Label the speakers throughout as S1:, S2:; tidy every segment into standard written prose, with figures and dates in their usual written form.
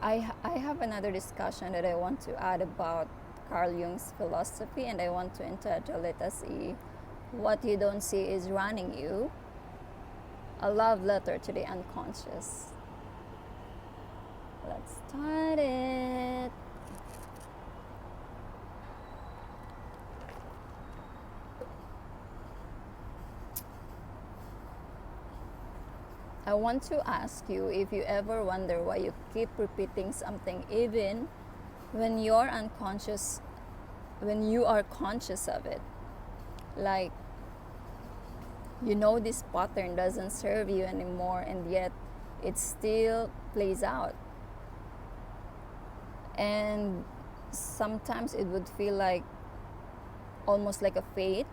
S1: I have another discussion that I want to add about Carl Jung's philosophy, and I want to entitle it as What You Don't See Is Running You, a love letter to the unconscious. Let's start it. I want to ask you if you ever wonder why you keep repeating something even when you're unconscious, when you are conscious of it. Like, you know this pattern doesn't serve you anymore, and yet it still plays out. And sometimes it would feel like almost like a fate,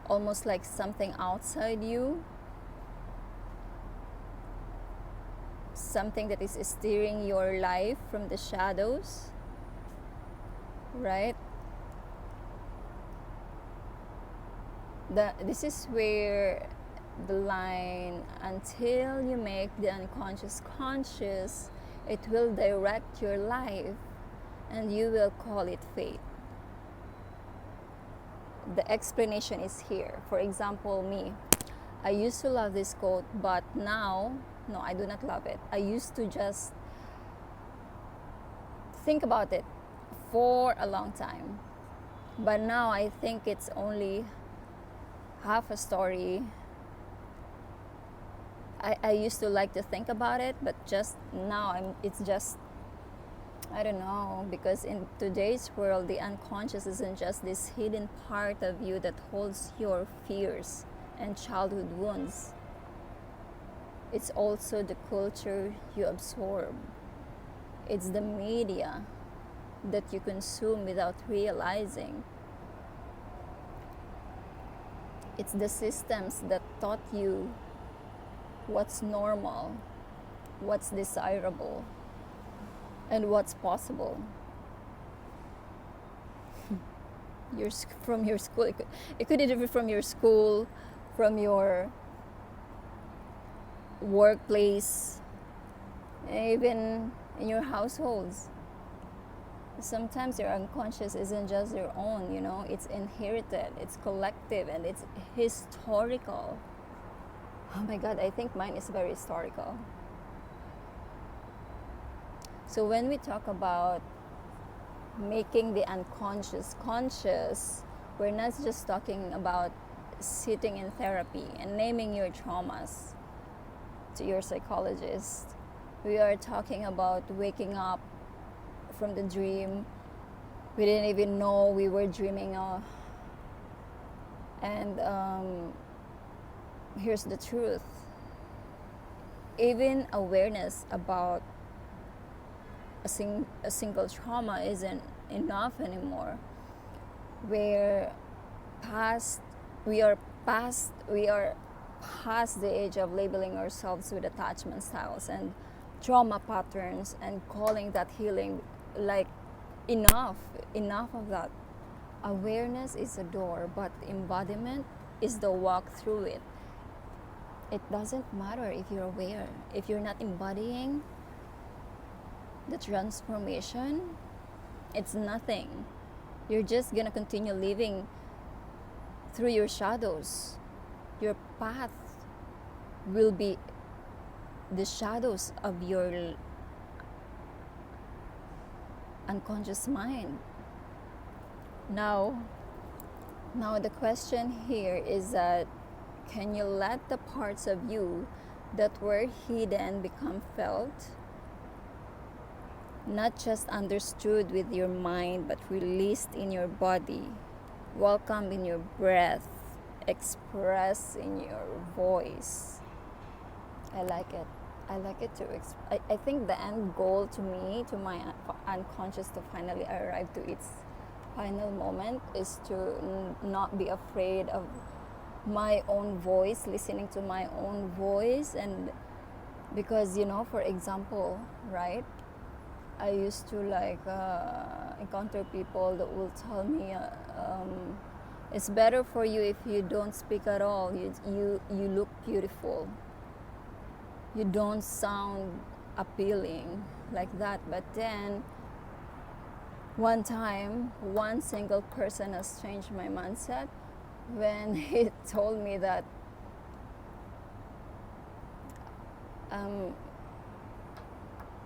S1: almost like something outside you, something that is steering your life from the shadows, right? This is where the line, until you make the unconscious conscious, it will direct your life, and you will call it fate. The explanation is here. For example, me, I used to love this quote, but now, no, I do not love it. I used to just think about it for a long time, but now I think it's only half a story. I used to like to think about it, but just now it's just, I don't know, because in today's world, the unconscious isn't just this hidden part of you that holds your fears and childhood wounds. It's also the culture you absorb. It's the media that you consume without realizing. It's the systems that taught you what's normal, what's desirable, and what's possible. From your school, it could even be from your school, from your workplace, even in your households. Sometimes your unconscious isn't just your own, it's inherited, it's collective, and it's historical. Oh my God, I think mine is very historical. So when we talk about making the unconscious conscious, we're not just talking about sitting in therapy and naming your traumas to your psychologist. We are talking about waking up from the dream we didn't even know we were dreaming of. And here's the truth. Even awareness about a single trauma isn't enough anymore. We are past the age of labeling ourselves with attachment styles and trauma patterns and calling that healing. Like, enough of that. Awareness is a door, but embodiment is the walk through it. It doesn't matter if you're aware. If you're not embodying the transformation, it's nothing. You're just gonna continue living through your shadows. Your path will be the shadows of your unconscious mind. Now the question here is that, can you let the parts of you that were hidden become felt? Not just understood with your mind, but released in your body, welcomed in your breath, expressed in your voice. I like it too. I think the end goal to me, to my unconscious, to finally arrive to its final moment, is to not be afraid of my own voice, listening to my own voice. And because, for example, right, I used to encounter people that will tell me, it's better for you if you don't speak at all. You look beautiful. You don't sound appealing like that. But then one time, one single person has changed my mindset when he told me that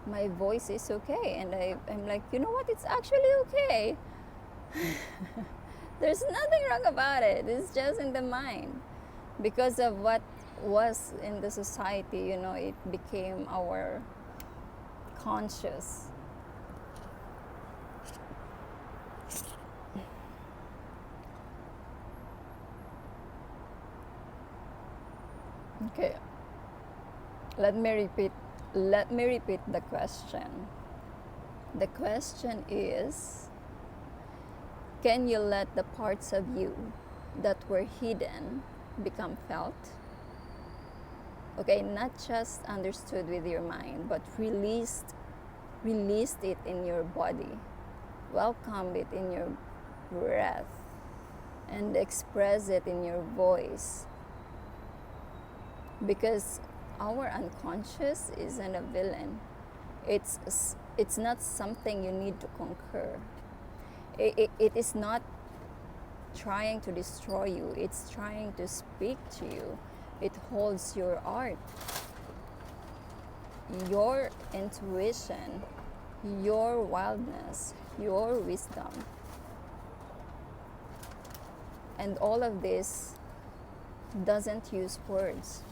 S1: my voice is okay. And I'm like, you know what, it's actually okay. There's nothing wrong about it. It's just in the mind. Because of what was in the society, it became our conscious. Okay. Let me repeat the question. The question is, can you let the parts of you that were hidden become felt? Okay, not just understood with your mind, but released it in your body. Welcome it in your breath and express it in your voice. Because our unconscious isn't a villain. It's not something you need to conquer. It is not trying to destroy you. It's trying to speak to you. It holds your art, your intuition, your wildness, your wisdom. And all of this doesn't use words.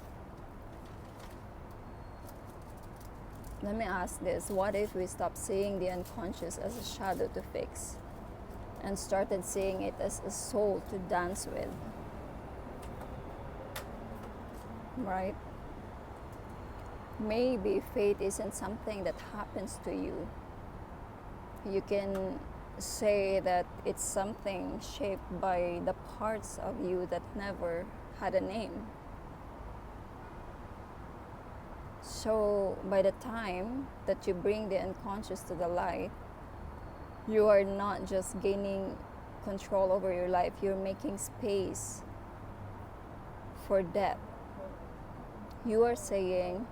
S1: Let me ask this. What if we stopped seeing the unconscious as a shadow to fix and started seeing it as a soul to dance with? Right? Maybe fate isn't something that happens to you. You can say that it's something shaped by the parts of you that never had a name. So by the time that you bring the unconscious to the light, you are not just gaining control over your life, you're making space for depth. You are saying,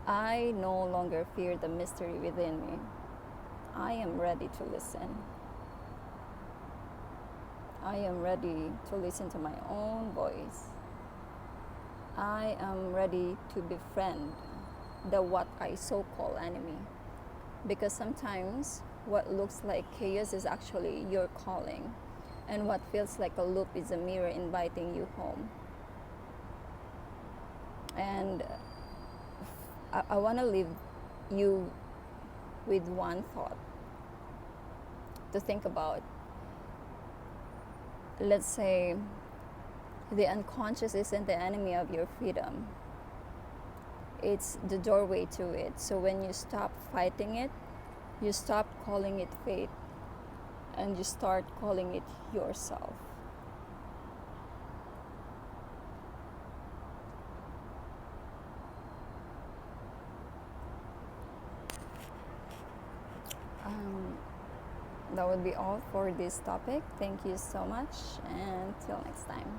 S1: I no longer fear the mystery within me. I am ready to listen. I am ready to listen to my own voice. I am ready to befriend the what I so-called enemy. Because sometimes what looks like chaos is actually your calling. And what feels like a loop is a mirror inviting you home. And I want to leave you with one thought to think about. Let's say the unconscious isn't the enemy of your freedom. It's the doorway to it. So when you stop fighting it, you stop calling it fate, and you start calling it yourself. That would be all for this topic. Thank you so much, and till next time.